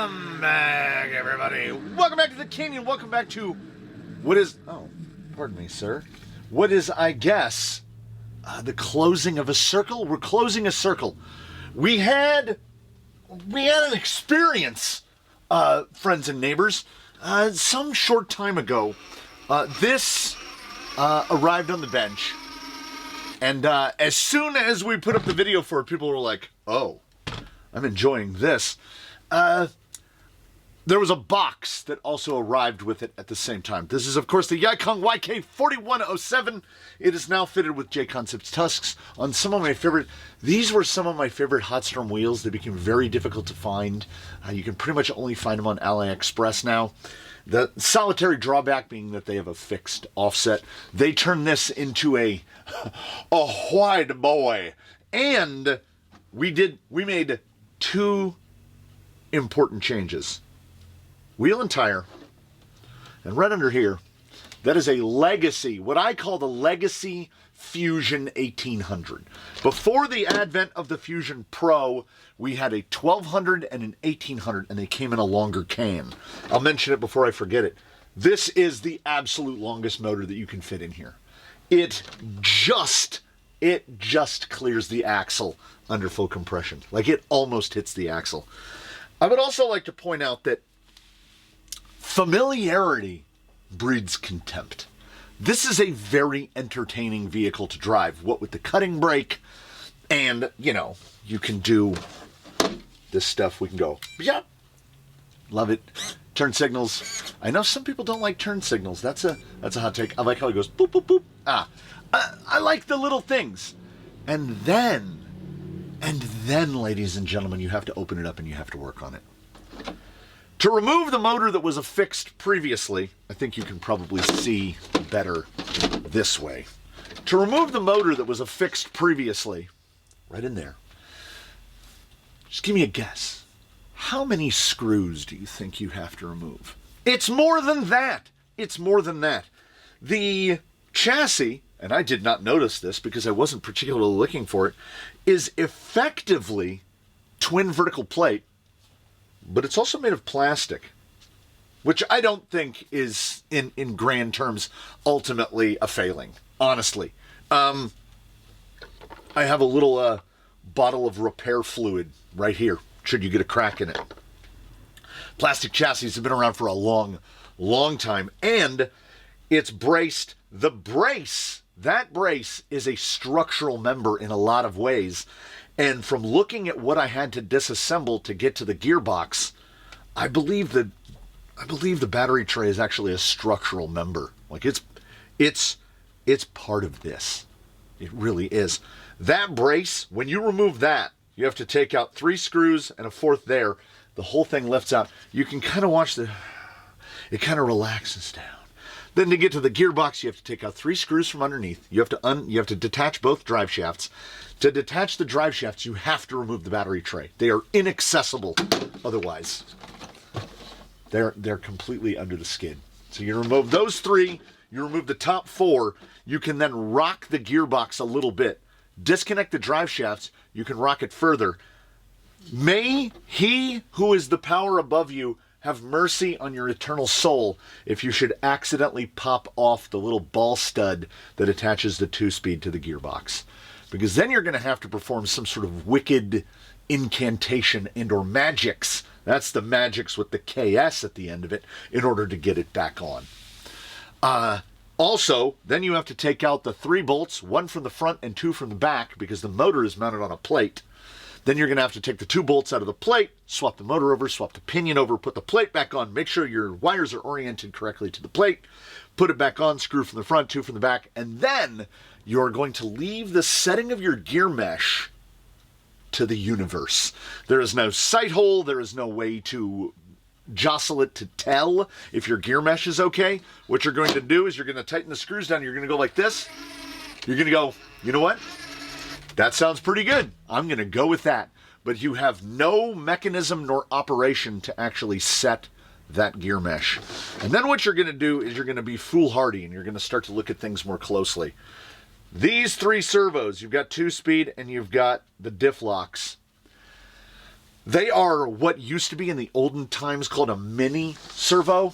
Welcome back, everybody. Welcome back to the Canyon. Welcome back to what is, oh, pardon me, sir. What is, I guess, the closing of a circle? We're closing a circle. We had an experience, friends and neighbors, some short time ago. This arrived on the bench, and as soon as we put up the video for it, people were like, oh, I'm enjoying this. There was a box that also arrived with it at the same time. This is, of course, the Yikong YK4107. It is now fitted with J-Concepts tusks on some of my favorite... These were some of my favorite Hotstorm wheels. They became very difficult to find. You can pretty much only find them on AliExpress now. The solitary drawback being that they have a fixed offset. They turned this into a wide boy. And we made two important changes. Wheel and tire, and right under here, that is a legacy, what I call the Legacy Fusion 1800. Before the advent of the Fusion Pro, we had a 1200 and an 1800, and they came in a longer can. I'll mention it before I forget it. This is the absolute longest motor that you can fit in here. It just clears the axle under full compression. Like, it almost hits the axle. I would also like to point out that familiarity breeds contempt. This is a very entertaining vehicle to drive, what with the cutting brake, and, you know, you can do this stuff. We can go, yeah, love it. Turn signals. I know some people don't like turn signals. That's a hot take. I like how it goes, boop, boop, boop. I like the little things. And then, ladies and gentlemen, you have to open it up and you have to work on it. To remove the motor that was affixed previously, I think you can probably see better this way. To remove the motor that was affixed previously, right in there, just give me a guess. How many screws do you think you have to remove? It's more than that. It's more than that. The chassis, and I did not notice this because I wasn't particularly looking for it, is effectively twin vertical plate, but it's also made of plastic, which I don't think is, in grand terms, ultimately a failing, honestly. I have a little bottle of repair fluid right here, should you get a crack in it. Plastic chassis have been around for a long, long time, and it's braced. The brace, that brace is a structural member in a lot of ways. And from looking at what I had to disassemble to get to the gearbox, I believe the battery tray is actually a structural member. Like it's part of this. It really is. That brace, when you remove that, you have to take out 3 screws and a 4th there. The whole thing lifts out. You can kind of watch it kind of relaxes down. Then to get to the gearbox, you have to take out 3 screws from underneath. You have to detach both drive shafts. To detach the drive shafts, you have to remove the battery tray. They are inaccessible otherwise. They're completely under the skid. So you remove those 3, you remove the top 4, you can then rock the gearbox a little bit. Disconnect the drive shafts, you can rock it further. May he who is the power above you have mercy on your eternal soul if you should accidentally pop off the little ball stud that attaches the 2-speed to the gearbox. Because then you're going to have to perform some sort of wicked incantation and or magics. That's the magics with the KS at the end of it in order to get it back on. Also, then you have to take out the 3 bolts, 1 from the front and 2 from the back, because the motor is mounted on a plate. Then you're going to have to take the 2 bolts out of the plate, swap the motor over, swap the pinion over, put the plate back on, make sure your wires are oriented correctly to the plate, put it back on, screw from the front, 2 from the back, and then you're going to leave the setting of your gear mesh to the universe. There is no sight hole, there is no way to jostle it to tell if your gear mesh is okay. What you're going to do is you're going to tighten the screws down, you're going to go like this, you're going to go, you know what? That sounds pretty good. I'm going to go with that. But you have no mechanism nor operation to actually set that gear mesh. And then what you're going to do is you're going to be foolhardy and you're going to start to look at things more closely. These 3 servos, you've got 2-speed and you've got the diff locks. They are what used to be in the olden times called a mini servo.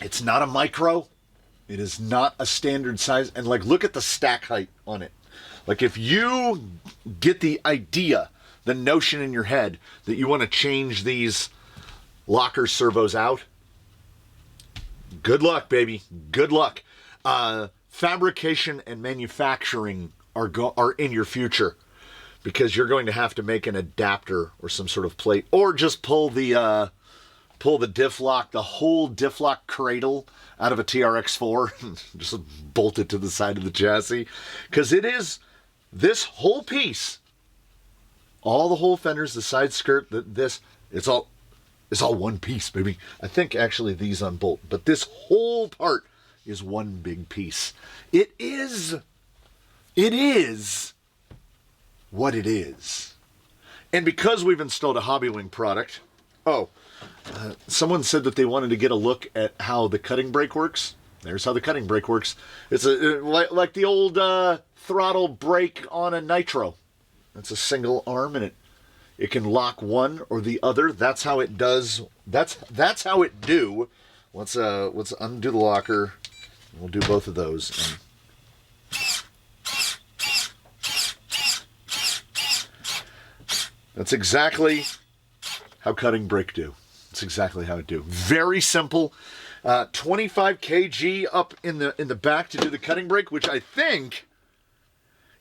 It's not a micro. It is not a standard size. And like, look at the stack height on it. Like, if you get the idea, the notion in your head that you want to change these locker servos out, good luck, baby. Good luck. Fabrication and manufacturing are in your future, because you're going to have to make an adapter or some sort of plate, or just pull the diff lock, the whole diff lock cradle out of a TRX4 and just bolt it to the side of the chassis. Because it is this whole piece, all the whole fenders, the side skirt, it's all one piece, baby. I think actually these unbolt, but this whole part is one big piece. It is what it is. And because we've installed a Hobbywing product, someone said that they wanted to get a look at how the cutting brake works. There's how the cutting brake works. It's like the old throttle brake on a Nitro. It's a single arm, and it can lock one or the other. That's how it does. That's how it do. Let's undo the locker. We'll do both of those. That's exactly how cutting brake do. That's exactly how it do. Very simple. 25 kg up in the back to do the cutting brake, which I think,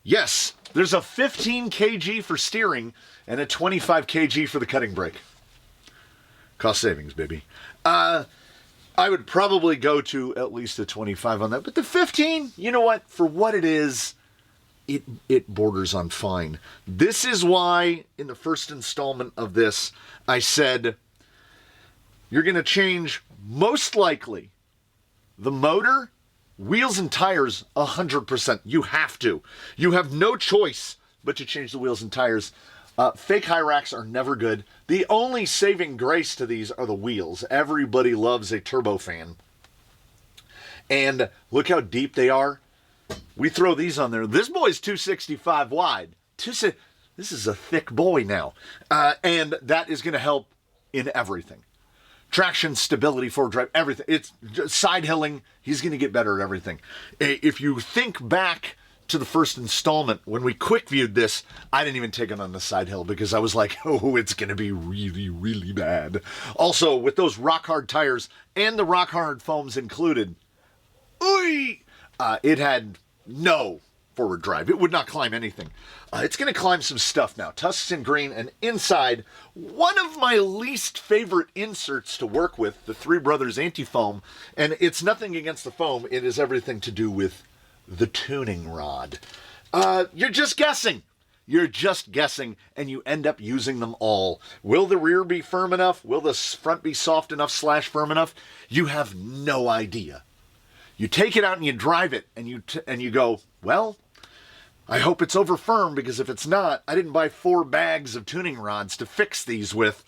yes, there's a 15 kg for steering and a 25 kg for the cutting brake. Cost savings, baby. I would probably go to at least a 25 on that, but the 15, you know what? For what it is, it borders on fine. This is why in the first installment of this, I said, you're going to change, most likely, the motor, wheels, and tires 100%. You have to. You have no choice but to change the wheels and tires. Fake high racks are never good. The only saving grace to these are the wheels. Everybody loves a turbofan. And look how deep they are. We throw these on there. This boy's 265 wide. This is a thick boy now. And that is going to help in everything. Traction, stability, forward drive, everything. It's side hilling. He's going to get better at everything. If you think back to the first installment, when we quick viewed this, I didn't even take it on the side hill because I was like, oh, it's going to be really, really bad. Also, with those rock hard tires and the rock hard foams included, it had no forward drive. It would not climb anything. It's going to climb some stuff now. Tuscan green, and inside, one of my least favorite inserts to work with, the Three Brothers Anti-Foam. And it's nothing against the foam. It is everything to do with the tuning rod. You're just guessing. You're just guessing, and you end up using them all. Will the rear be firm enough? Will the front be soft enough / firm enough? You have no idea. You take it out and you drive it, and you go, well, I hope it's over firm, because if it's not, I didn't buy 4 bags of tuning rods to fix these with.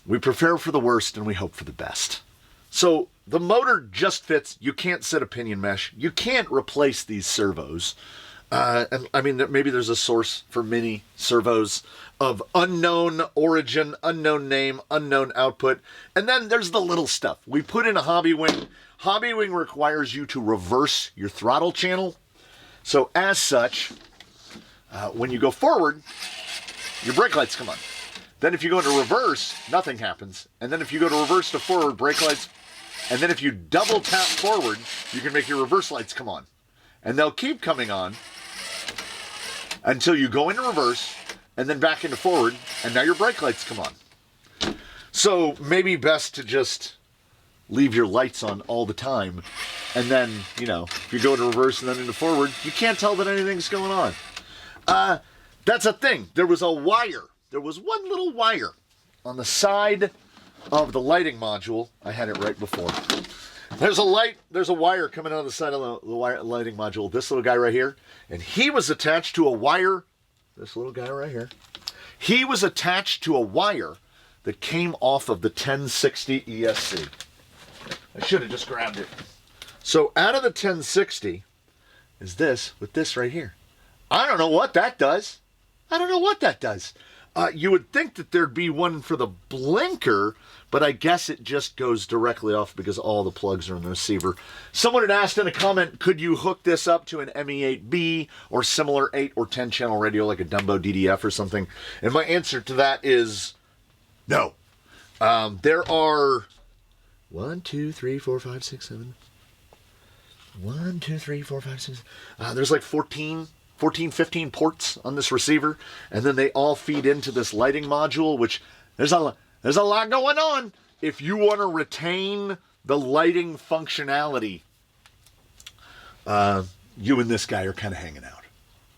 We prepare for the worst and we hope for the best. So the motor just fits. You can't set a pinion mesh. You can't replace these servos. And I mean, maybe there's a source for mini servos of unknown origin, unknown name, unknown output. And then there's the little stuff. We put in a Hobbywing. Hobbywing requires you to reverse your throttle channel. So as such, when you go forward, your brake lights come on. Then if you go into reverse, nothing happens. And then if you go to reverse to forward, brake lights. And then if you double tap forward, you can make your reverse lights come on. And they'll keep coming on until you go into reverse and then back into forward, and now your brake lights come on. So maybe best to just leave your lights on all the time. And then, if you go into reverse and then into forward, you can't tell that anything's going on. That's a thing. There was a wire. There was one little wire on the side of the lighting module. I had it right before. There's a wire coming out of the side of the lighting module. This little guy right here. And he was attached to a wire. This little guy right here. He was attached to a wire that came off of the 1060 ESC. I should have just grabbed it. So out of the 1060 is this, with this right here. I don't know what that does. I don't know what that does. You would think that there'd be one for the blinker, but I guess it just goes directly off because all the plugs are in the receiver. Someone had asked in a comment, could you hook this up to an ME8B or similar 8 or 10 channel radio like a Dumbo DDF or something? And my answer to that is no. There are 1, 2, 3, 4, 5, 6, 7. 1, 2, 3, 4, 5, 6. There's like 14, 15 ports on this receiver, and then they all feed into this lighting module, which there's a lot going on. If you want to retain the lighting functionality, you and this guy are kind of hanging out.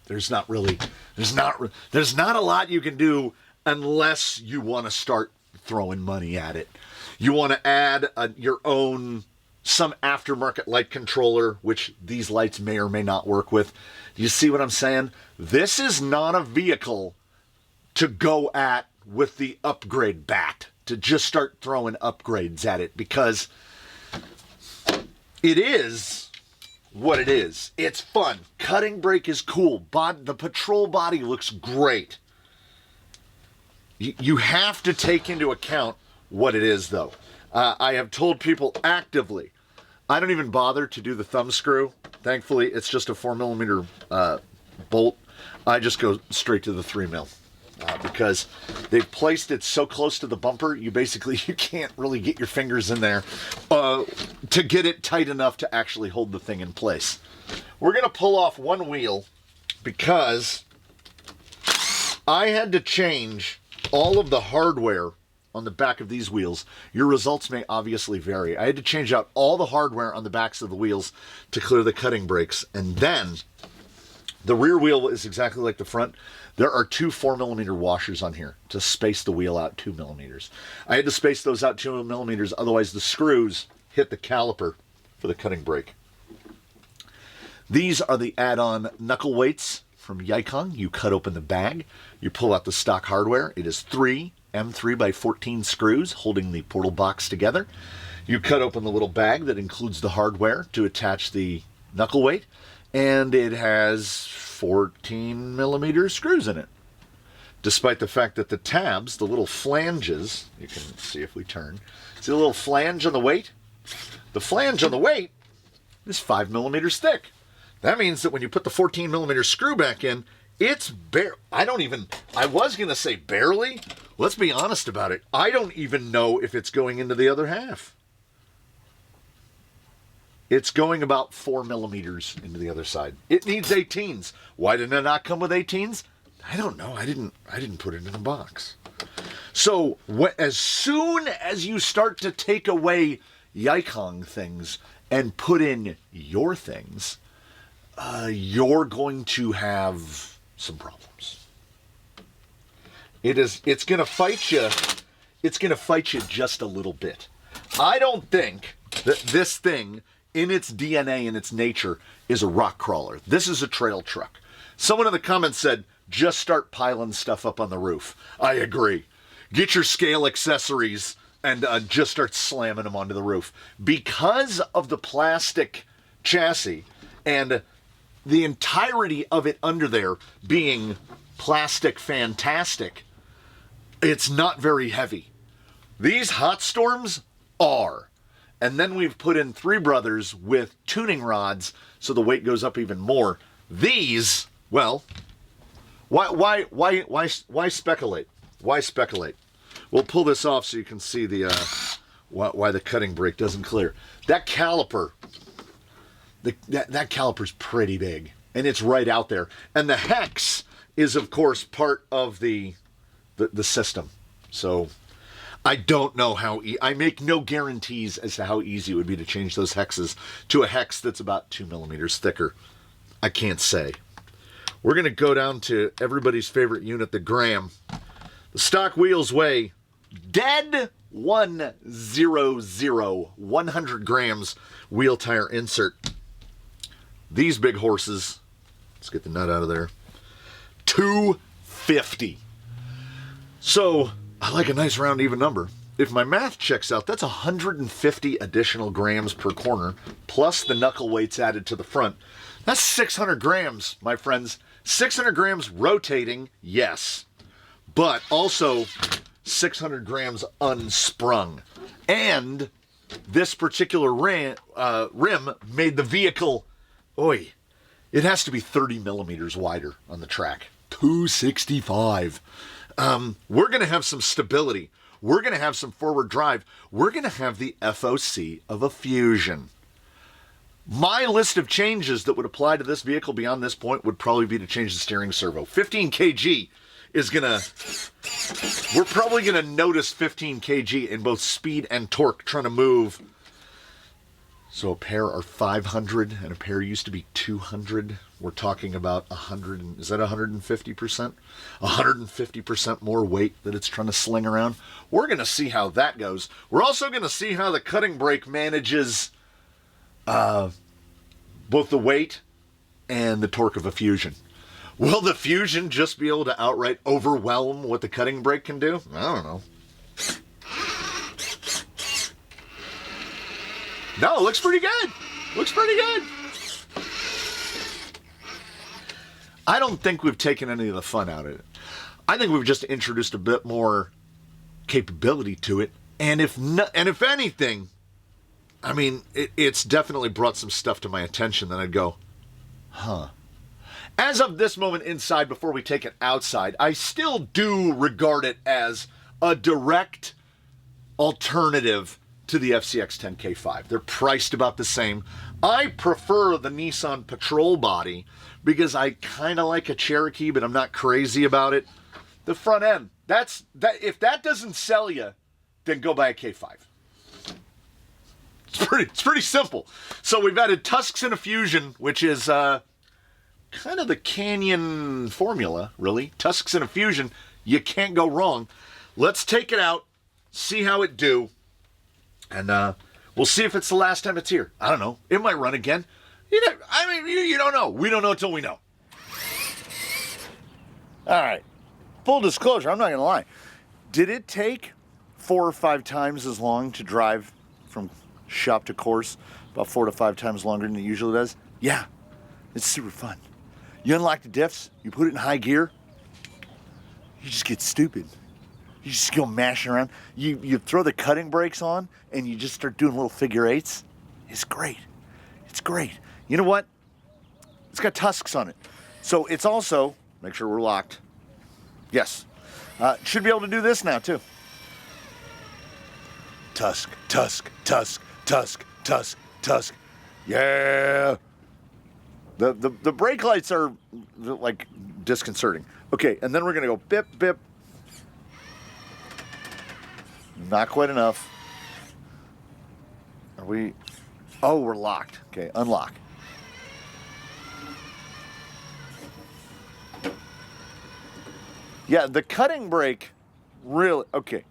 There's not a lot you can do unless you want to start throwing money at it. You want to add your own some aftermarket light controller, which these lights may or may not work with. Do you see what I'm saying? This is not a vehicle to go at with the upgrade bat, to just start throwing upgrades at it, because it is what it is. It's fun. Cutting brake is cool. The patrol body looks great. You have to take into account what it is, though. I have told people actively, I don't even bother to do the thumb screw. Thankfully, it's just a 4mm bolt. I just go straight to the 3mm because they've placed it so close to the bumper, you can't really get your fingers in there to get it tight enough to actually hold the thing in place. We're going to pull off one wheel because I had to change all of the hardware on the back of these wheels. Your results may obviously vary. I had to change out all the hardware on the backs of the wheels to clear the cutting brakes. And then the rear wheel is exactly like the front. There are 2 4mm washers on here to space the wheel out 2mm. I had to space those out 2mm, otherwise the screws hit the caliper for the cutting brake. These are the add-on knuckle weights from Yikong. You cut open the bag, you pull out the stock hardware. It is 3 M3x14 screws holding the portal box together. You cut open the little bag that includes the hardware to attach the knuckle weight, and it has 14mm screws in it. Despite the fact that the tabs, the little flanges, you can see if we turn, see the little flange on the weight? The flange on the weight is 5mm thick. That means that when you put the 14mm screw back in, it's I was going to say barely. Let's be honest about it. I don't even know if it's going into the other half. It's going about 4mm into the other side. It needs 18s. Why did it not come with 18s? I don't know. I didn't put it in a box. So as soon as you start to take away Yikong things and put in your things, you're going to have some problems. It's going to fight you. It's going to fight you just a little bit. I don't think that this thing, in its DNA and its nature, is a rock crawler. This is a trail truck. Someone in the comments said, just start piling stuff up on the roof. I agree. Get your scale accessories and just start slamming them onto the roof. Because of the plastic chassis and the entirety of it under there being plastic fantastic, it's not very heavy. These hot storms are. And then we've put in Three Brothers with tuning rods so the weight goes up even more. These, well, why speculate? Why speculate? We'll pull this off so you can see the why the cutting brake doesn't clear. That caliper, that caliper's pretty big, and it's right out there. And the hex is, of course, part of the system. So I don't know how I make no guarantees as to how easy it would be to change those hexes to a hex that's about 2mm thicker. I can't say. We're going to go down to everybody's favorite unit, the gram. The stock wheels weigh dead 100 grams wheel tire insert. These big horses, let's get the nut out of there, 250. So I like a nice round even number. If my math checks out, that's 150 additional grams per corner, plus the knuckle weights added to the front. That's 600 grams, my friends, 600 grams rotating, yes, but also 600 grams unsprung. And this particular rim made the vehicle, it has to be 30 millimeters wider on the track. 265. We're going to have some stability. We're going to have some forward drive. We're going to have the FOC of a Fusion. My list of changes that would apply to this vehicle beyond this point would probably be to change the steering servo. 15 kg is going to... We're probably going to notice 15 kg in both speed and torque trying to move. So a pair are 500 and a pair used to be 200. We're talking about 100. Is that 150%? 150% more weight that it's trying to sling around. We're going to see how that goes. We're also going to see how the cutting brake manages both the weight and the torque of a Fusion. Will the Fusion just be able to outright overwhelm what the cutting brake can do? I don't know. No, it looks pretty good. Looks pretty good. I don't think we've taken any of the fun out of it. I think we've just introduced a bit more capability to it. And if anything, I mean, it's definitely brought some stuff to my attention that I'd go, huh. As of this moment inside, before we take it outside, I still do regard it as a direct alternative to the FCX 10K5. They're priced about the same. I prefer the Nissan Patrol body because I kind of like a Cherokee, but I'm not crazy about it. The front end, if that doesn't sell you, then go buy a K5. It's pretty simple. So we've added tusks and a Fusion, which is kind of the Canyon formula, really. Tusks and a Fusion, you can't go wrong. Let's take it out, see how it do. And we'll see if it's the last time it's here. I don't know. It might run again. You don't know. We don't know until we know. All right. Full disclosure, I'm not going to lie. Did it take 4 or 5 times as long to drive from shop to course? About 4 to 5 times longer than it usually does? Yeah. It's super fun. You unlock the diffs. You put it in high gear. You just get stupid. You just go mashing around. You throw the cutting brakes on and you just start doing little figure eights. It's great. It's great. You know what? It's got tusks on it. So it's also, make sure we're locked. Yes. Should be able to do this now too. Tusk, tusk, tusk, tusk, tusk, tusk. Yeah. The brake lights are like disconcerting. Okay, and then we're gonna go bip, bip. Not quite enough. Are we? Oh, we're locked. Okay, unlock. Yeah, the cutting brake, really, okay.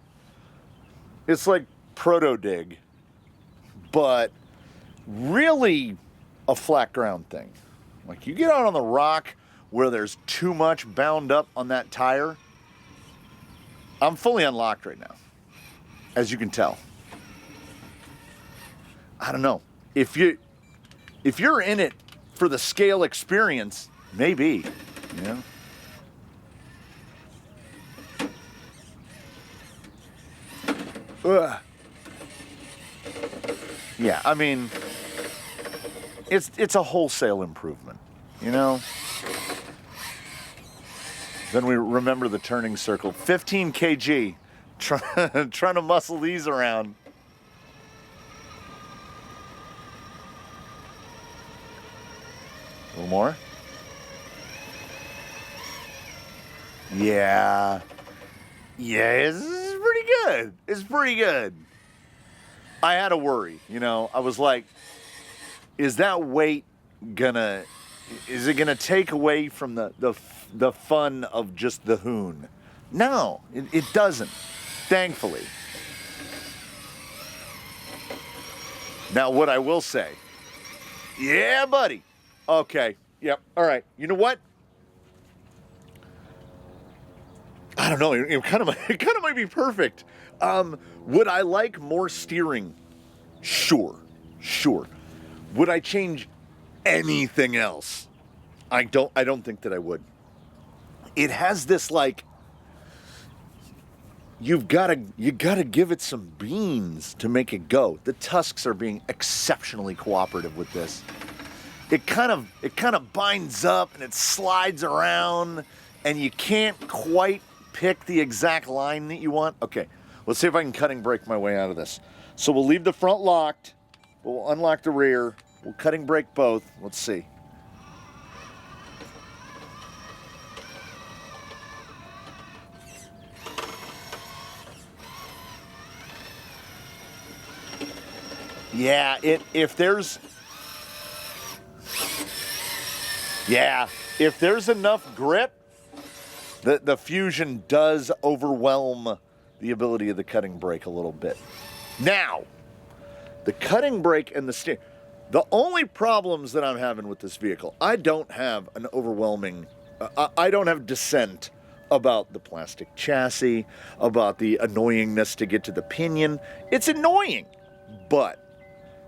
It's like proto dig, but really a flat ground thing. Like you get out on the rock where there's too much bound up on that tire. I'm fully unlocked right now, as you can tell. I don't know. If you're in it for the scale experience, maybe, you know. Ugh. Yeah, I mean, it's a wholesale improvement, you know. Then we remember the turning circle. 15 kg, trying to muscle these around. A little more. Yeah. Yeah, it's pretty good. It's pretty good. I had a worry, you know. I was like, is that weight gonna take away from the fun of just the hoon? No, it doesn't, thankfully. Now, what I will say, yeah, buddy. Okay, yep, all right. You know what? I don't know. It kind of might be perfect. Would I like more steering? Sure. Would I change anything else? I don't think that I would. It has this like, you gotta give it some beans to make it go. The tusks are being exceptionally cooperative with this. It kind of binds up and it slides around, and you can't quite pick the exact line that you want. Okay, let's see if I can cutting brake my way out of this. So we'll leave the front locked. We'll unlock the rear. We'll cutting brake both. Let's see. Yeah, if there's enough grip, the fusion does overwhelm the ability of the cutting brake a little bit. Now, the cutting brake and the steering, the only problems that I'm having with this vehicle, I don't have an overwhelming, I don't have dissent about the plastic chassis, about the annoyingness to get to the pinion. It's annoying, but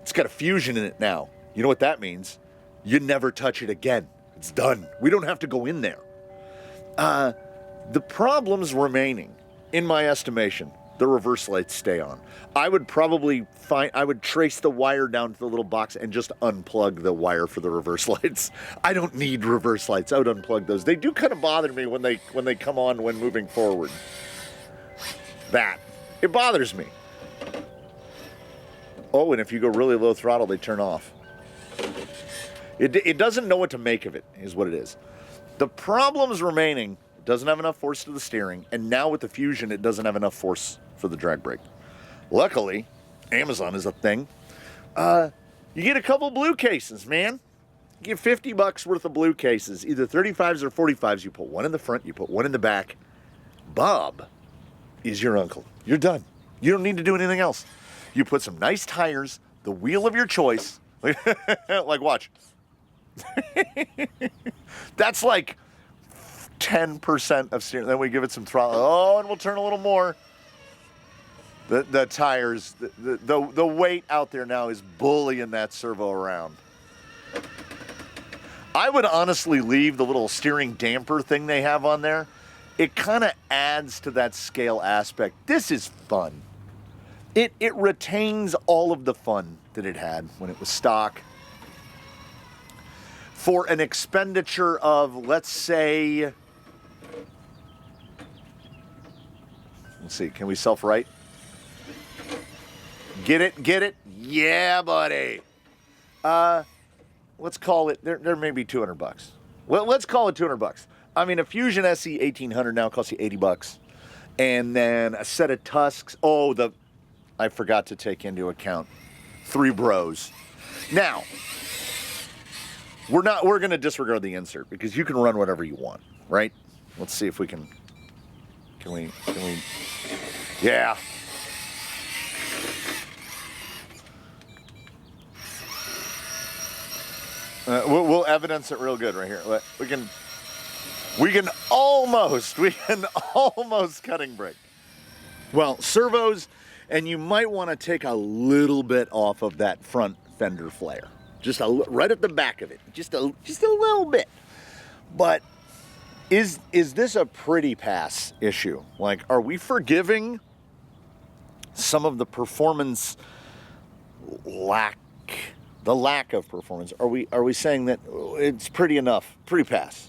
it's got a fusion in it now. You know what that means? You never touch it again. It's done. We don't have to go in there. The problems remaining, in my estimation, the reverse lights stay on. I would trace the wire down to the little box and just unplug the wire for the reverse lights. I don't need reverse lights. I would unplug those. They do kind of bother me when they come on when moving forward. It bothers me. Oh, and if you go really low throttle, they turn off. It doesn't know what to make of it, is what it is. The problems remaining, it doesn't have enough force to the steering, and now with the Fusion, it doesn't have enough force for the drag brake. Luckily, Amazon is a thing. You get a couple blue cases, man. You get $50 worth of blue cases, either 35s or 45s. You put one in the front, you put one in the back. Bob is your uncle. You're done. You don't need to do anything else. You put some nice tires, the wheel of your choice. Like, watch. That's like 10% of steering. Then we give it some throttle. Oh, and we'll turn a little more. The tires, the weight out there now is bullying that servo around. I would honestly leave the little steering damper thing they have on there. It kind of adds to that scale aspect. This is fun. It retains all of the fun that it had when it was stock. For an expenditure of, let's say, let's see, can we self-right? Get it? Yeah, buddy. Let's call it, there may be $200. Well, let's call it $200. I mean, a Fusion SE 1800 now costs you $80. And then a set of Tusks, I forgot to take into account 3 bros. Now, we're going to disregard the insert because you can run whatever you want, right? Let's see if we can we, yeah. We'll evidence it real good right here. We can almost cutting brake. Well, servos, and you might want to take a little bit off of that front fender flare, right at the back of it, just a little bit. But is this a pretty pass issue? Like, are we forgiving some of the performance lack of performance? Are we saying that it's pretty enough, pretty pass?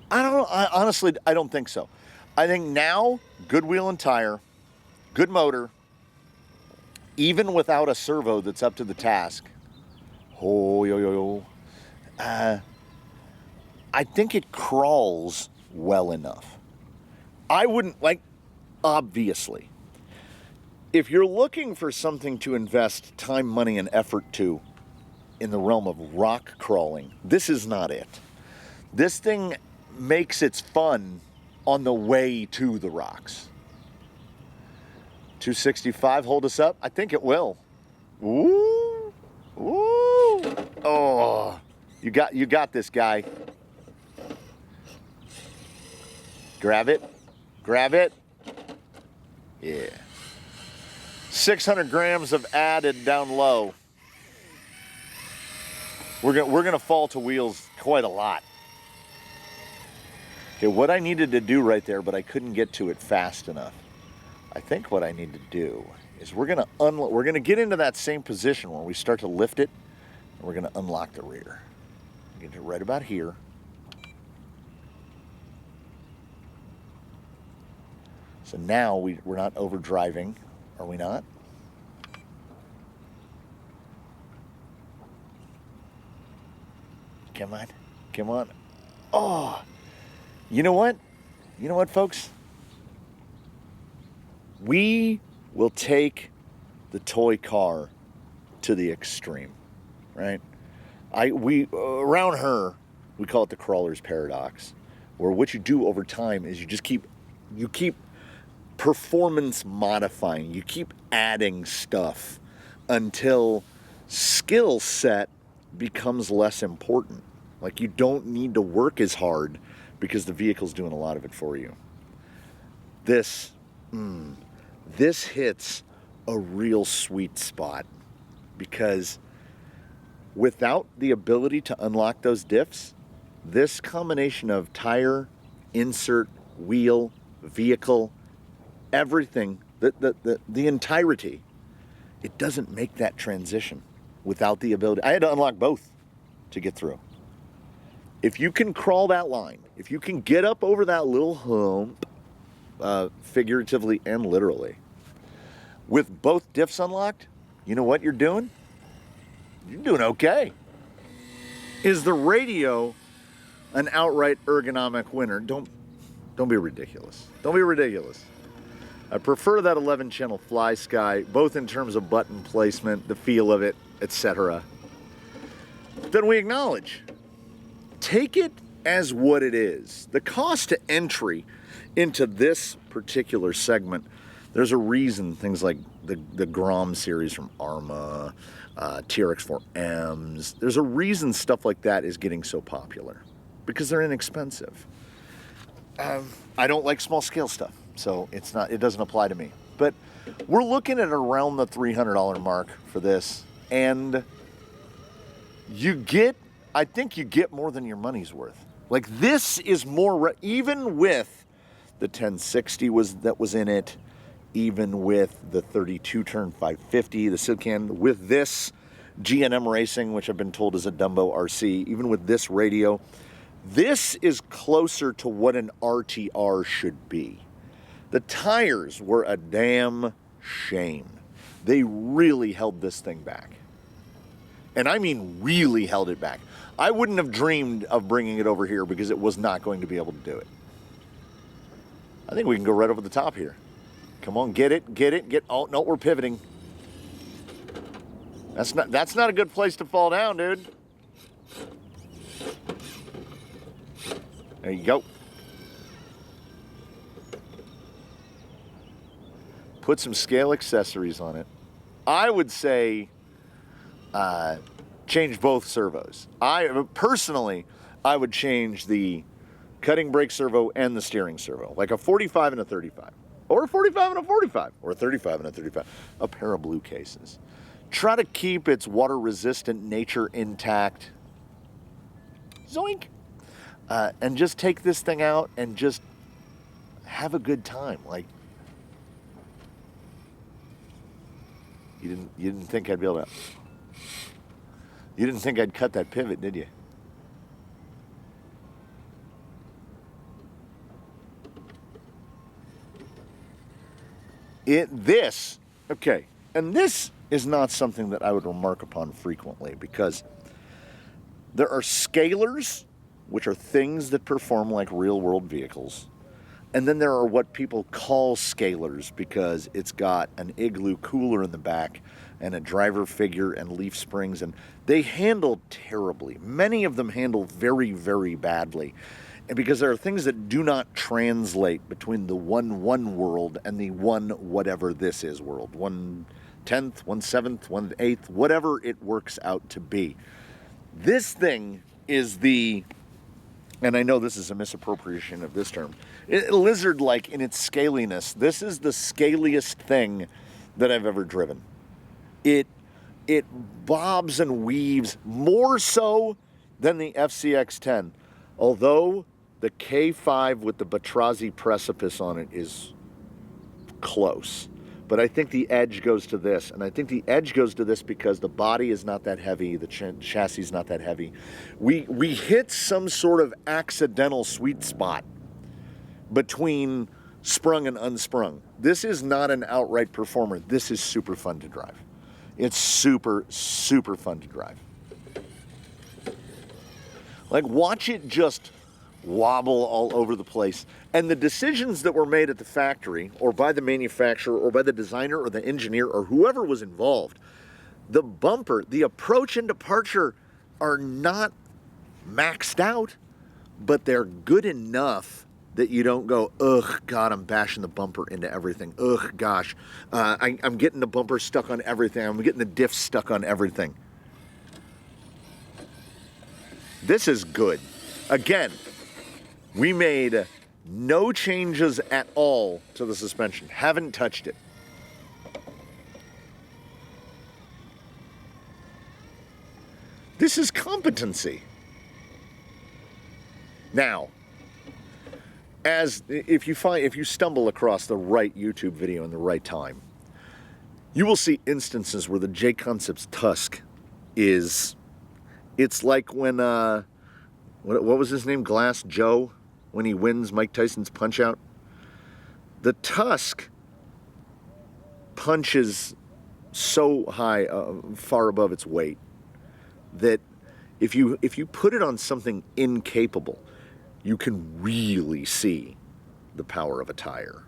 I don't know. Honestly, I don't think so. I think now, good wheel and tire, good motor, even without a servo that's up to the task. I think it crawls well enough. I wouldn't, obviously, if you're looking for something to invest time, money, and effort to in the realm of rock crawling, this is not it. This thing makes its fun on the way to the rocks. 265, hold us up? I think it will. Ooh. Oh, you got this, guy. Grab it. Yeah. 600 grams of added down low. We're gonna fall to wheels quite a lot. Okay, what I needed to do right there, but I couldn't get to it fast enough. I think what I need to do is we're gonna get into that same position where we start to lift it, and we're gonna unlock the rear. Get it right about here. So now we're not overdriving, are we not? Come on, come on. Oh, you know what? You know what, folks? We will take the toy car to the extreme, right? Around her, we call it the crawler's paradox, where what you do over time is you keep performance modifying, you keep adding stuff until skill set becomes less important. Like, you don't need to work as hard because the vehicle's doing a lot of it for you. This hits a real sweet spot, because without the ability to unlock those diffs, this combination of tire, insert, wheel, vehicle, everything, the entirety, it doesn't make that transition without the ability. I had to unlock both to get through. If you can crawl that line, if you can get up over that little hump, figuratively and literally, with both diffs unlocked, you know what you're doing? You're doing okay. Is the radio an outright ergonomic winner? Don't be ridiculous. Don't be ridiculous. I prefer that 11-channel Fly Sky, both in terms of button placement, the feel of it, etc. Then we acknowledge. Take it as what it is. The cost to entry into this particular segment, there's a reason things like the Grom series from Arma, TRX4Ms, there's a reason stuff like that is getting so popular, because they're inexpensive. I don't like small scale stuff, so it doesn't apply to me. But we're looking at around the $300 mark for this, and I think you get more than your money's worth. Like, this is more, even with the 1060 that was in it, even with the 32 turn 550, the Silcan, with this G&M Racing, which I've been told is a Dumbo RC, even with this radio, this is closer to what an RTR should be. The tires were a damn shame. They really held this thing back. And I mean really held it back. I wouldn't have dreamed of bringing it over here because it was not going to be able to do it. I think we can go right over the top here. Come on, get it. Oh, no, we're pivoting. That's not a good place to fall down, dude. There you go. Put some scale accessories on it. I would say change both servos. Personally, I would change the cutting brake servo and the steering servo, like a 45 and a 35, or a 45 and a 45, or a 35 and a 35, a pair of blue cases. Try to keep its water-resistant nature intact. Zoink! And just take this thing out and just have a good time. Like, you didn't think I'd be able to. You didn't think I'd cut that pivot, did you? Okay, and this is not something that I would remark upon frequently, because there are scalers, which are things that perform like real-world vehicles, and then there are what people call scalers because it's got an Igloo cooler in the back and a driver figure and leaf springs, and they handle terribly. Many of them handle very, very badly. And because there are things that do not translate between the 1/1 world and the 1 whatever this is world. 1/10, 1/7, 1/8, whatever it works out to be. This thing is and I know this is a misappropriation of this term, lizard-like in its scaliness. This is the scaliest thing that I've ever driven. It bobs and weaves more so than the FCX10. Although The K5 with the Batrazi precipice on it is close. But I think the edge goes to this. And I think the edge goes to this because the body is not that heavy. The chassis is not that heavy. We hit some sort of accidental sweet spot between sprung and unsprung. This is not an outright performer. This is super fun to drive. It's super, super fun to drive. Like, watch it just wobble all over the place. And the decisions that were made at the factory, or by the manufacturer, or by the designer, or the engineer, or whoever was involved, the bumper, the approach and departure are not maxed out, but they're good enough that you don't go, ugh, God, I'm bashing the bumper into everything. Ugh, gosh, I'm getting the bumper stuck on everything. I'm getting the diff stuck on everything. This is good. Again, we made no changes at all to the suspension. Haven't touched it. This is competency. Now, if you stumble across the right YouTube video in the right time, you will see instances where the J Concepts Tusk is, it's like when what was his name, Glass Joe, when he wins Mike Tyson's Punch Out. The Tusk punches so high, far above its weight, that if you put it on something incapable, you can really see the power of a tire.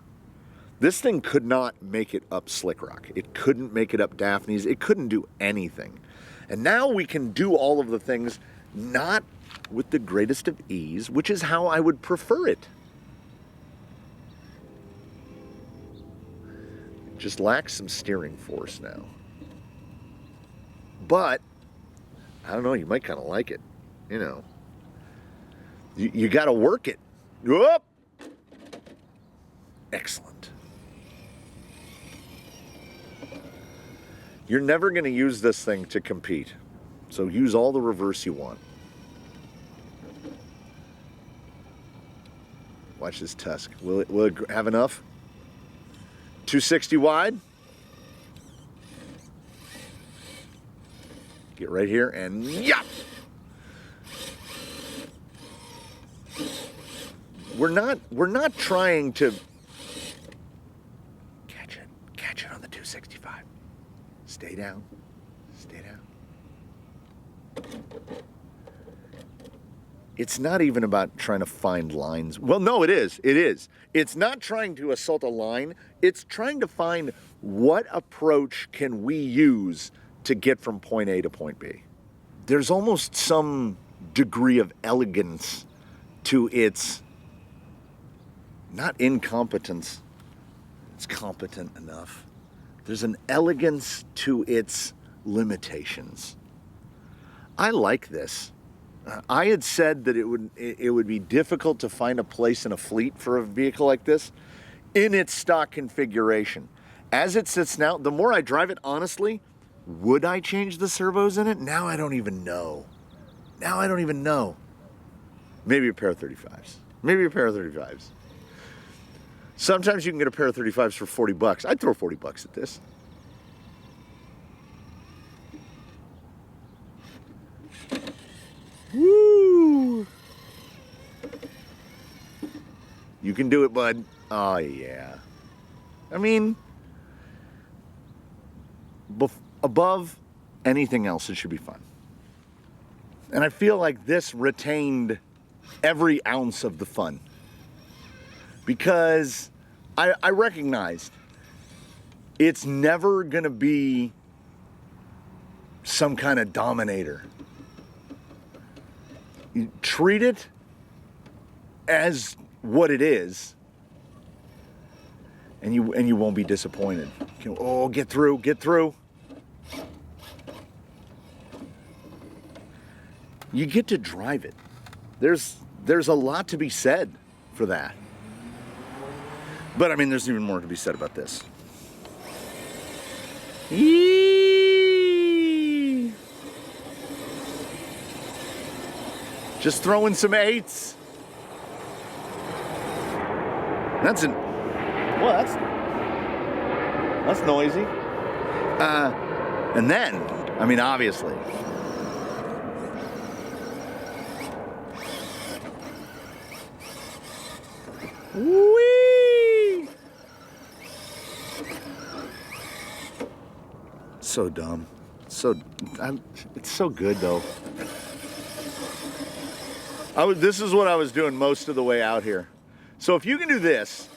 This thing could not make it up Slick Rock. It couldn't make it up Daphne's. It couldn't do anything. And now we can do all of the things, not with the greatest of ease, which is how I would prefer it. It just lacks some steering force now. But, I don't know, you might kind of like it, you know. You got to work it. Whoop! Excellent. You're never going to use this thing to compete, so use all the reverse you want. Watch this Tusk. Will it have enough? 260 wide. Get right here and yep! We're not trying to catch it on the 265. Stay down. Stay down. It's not even about trying to find lines. Well, no, it is. It is. It's not trying to assault a line. It's trying to find what approach can we use to get from point A to point B. There's almost some degree of elegance to its, not incompetence, it's competent enough. There's an elegance to its limitations. I like this. I had said that it would be difficult to find a place in a fleet for a vehicle like this in its stock configuration. As it sits now, the more I drive it, honestly, would I change the servos in it? Now I don't even know. Now I don't even know. Maybe a pair of 35s. Maybe a pair of 35s. Sometimes you can get a pair of 35s for 40 bucks. I'd throw 40 bucks at this. Woo! You can do it, bud. Oh, yeah. I mean, above anything else, it should be fun. And I feel like this retained every ounce of the fun. Because I recognized it's never going to be some kind of dominator. You treat it as what it is, and you won't be disappointed. Oh, get through, get through. You get to drive it. There's a lot to be said for that. But I mean, there's even more to be said about this. Yee! Just throwing some 8s. That's an... Well, that's noisy. And then, I mean, obviously... Whee! So dumb. It's so good though. This is what I was doing most of the way out here. So if you can do this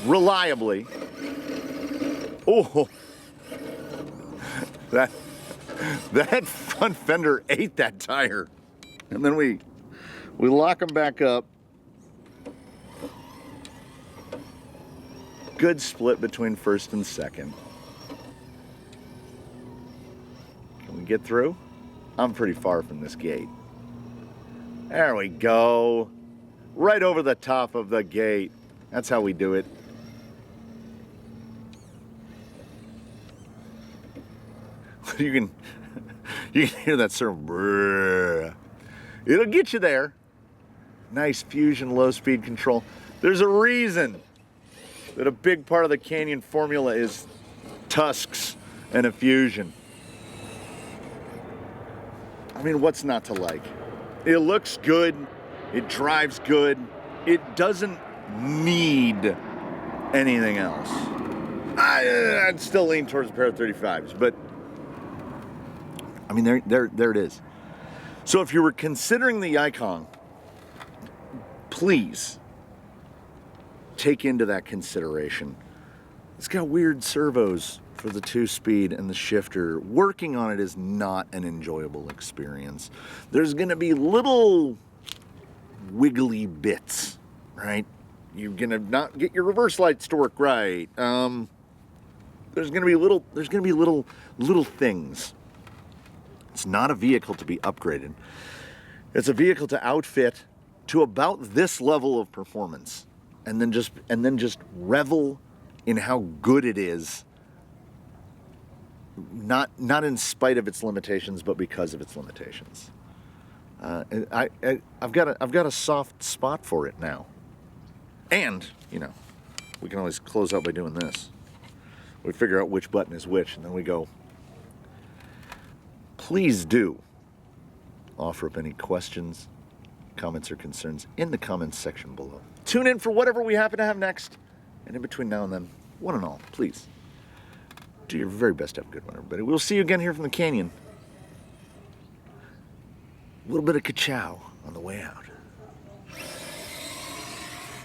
reliably, oh, that front fender ate that tire, and then we lock them back up. Good split between first and second. Can we get through? I'm pretty far from this gate. There we go. Right over the top of the gate. That's how we do it. You can hear that sort of brrr. It'll get you there. Nice fusion low speed control. There's a reason that a big part of the Canyon formula is tusks and a fusion. I mean, what's not to like? It looks good, it drives good, it doesn't need anything else. I'd still lean towards a pair of 35s, but I mean, there it is. So if you were considering the Yikong, please take into that consideration. It's got weird servos for the 2-speed and the shifter. Working on it is not an enjoyable experience. There's gonna be little wiggly bits, right? You're gonna not get your reverse lights to work right. There's gonna be little things. It's not a vehicle to be upgraded. It's a vehicle to outfit to about this level of performance, and then just revel in how good it is. Not in spite of its limitations, but because of its limitations. I've got a soft spot for it now, and you know, we can always close out by doing this. We figure out which button is which, and then we go. Please do offer up any questions, comments, or concerns in the comments section below. Tune in for whatever we happen to have next, and in between now and then, one and all, please do your very best to have a good one, everybody. We'll see you again here from the canyon. A little bit of ka-chow on the way out.